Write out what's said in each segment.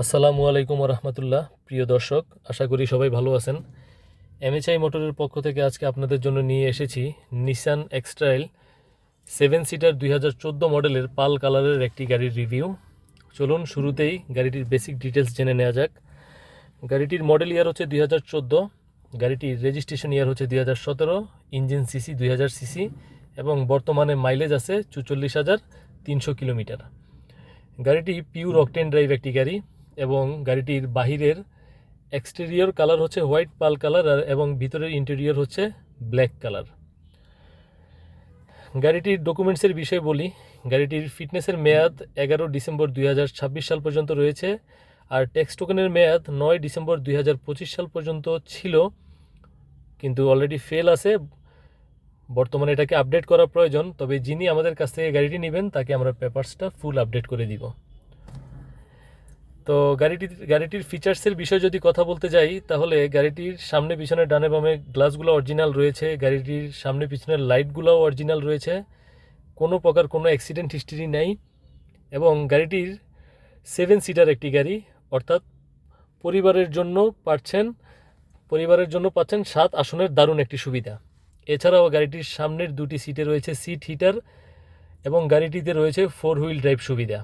আসসালামু আলাইকুম রহমতুল্লাহ। প্রিয় দর্শক, আশা করি সবাই ভালো আছেন। এমএচআই মোটরের পক্ষ থেকে আজকে আপনাদের জন্য নিয়ে এসেছি নিসান এক্সট্রাইল 7 সিটার 2014 মডেলের পাল কালারের একটি গাড়ির রিভিউ। চলুন শুরুতেই গাড়িটির বেসিক ডিটেলস জেনে নেওয়া যাক। গাড়িটির মডেল ইয়ার হচ্ছে 2014, গাড়িটির রেজিস্ট্রেশন ইয়ার হচ্ছে 2017, ইঞ্জিন সিসি 2000 সিসি এবং বর্তমানে মাইলেজ আছে 44,300 কিলোমিটার। গাড়িটি পিওর অকটেন ড্রাইভ একটি গাড়ি এবং গাড়িটির বাহিরের এক্সটেরিয়র কালার হচ্ছে হোয়াইট পাল কালার এবং ভিতরের ইন্টেরিয়র হচ্ছে ব্ল্যাক কালার। গাড়িটির ডকুমেন্টসের বিষয়ে বলি, গাড়িটির ফিটনেসের মেয়াদ 11 ডিসেম্বর 2026 সাল পর্যন্ত রয়েছে, আর ট্যাক্স টোকেনের মেয়াদ 9 ডিসেম্বর 2025 সাল পর্যন্ত ছিল, কিন্তু অলরেডি ফেল আছে। বর্তমানে এটাকে আপডেট করা প্রয়োজন, তবে যিনি আমাদের কাছ থেকে গাড়িটি নেবেন তাকে আমরা পেপারসটা ফুল আপডেট করে দিব। তো গাড়িটির ফিচার্সের বিষয়ে যদি কথা বলতে যাই, তাহলে গাড়িটির সামনে পিছনে ডানে বামে গ্লাসগুলো অরিজিনাল রয়েছে, গাড়িটির সামনে পিছনের লাইটগুলোও অরিজিনাল রয়েছে, কোনো প্রকার কোনো অ্যাক্সিডেন্ট হিস্ট্রি নেই এবং গাড়িটির 7 সিটার একটি গাড়ি, অর্থাৎ পরিবারের জন্য পাচ্ছেন 7 আসনের দারুণ একটি সুবিধা। এছাড়াও গাড়িটির সামনের 2টি সিটে রয়েছে সিট হিটার এবং গাড়িটিতে রয়েছে 4 হুইল ড্রাইভ সুবিধা।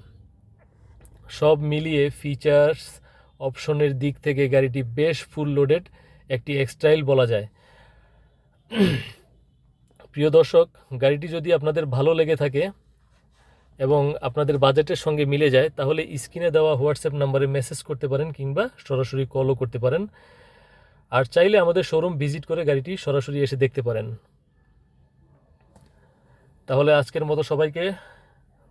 সব মিলিয়ে ফিচার্স অপশনের দিক থেকে গাড়িটি বেশ ফুল লোডেড একটি এক্সট্রাইল বলা যায়। প্রিয় দর্শক, গাড়িটি যদি আপনাদের ভালো লেগে থাকে এবং আপনাদের বাজেটের সঙ্গে মিলে যায়, তাহলে স্ক্রিনে দেওয়া হোয়াটসঅ্যাপ নাম্বারে মেসেজ করতে পারেন কিংবা সরাসরি কলও করতে পারেন। আর চাইলে আমাদের শোরুম ভিজিট করে গাড়িটি সরাসরি এসে দেখতে পারেন। তাহলে আজকের মতো সবাইকে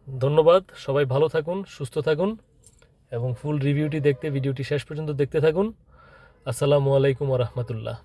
ধন্যবাদ। সবাই ভালো থাকুন, সুস্থ থাকুন এবং ফুল রিভিউটি দেখতে ভিডিওটি শেষ পর্যন্ত দেখতে থাকুন। আসসালামু আলাইকুম রহমতুল্লাহ।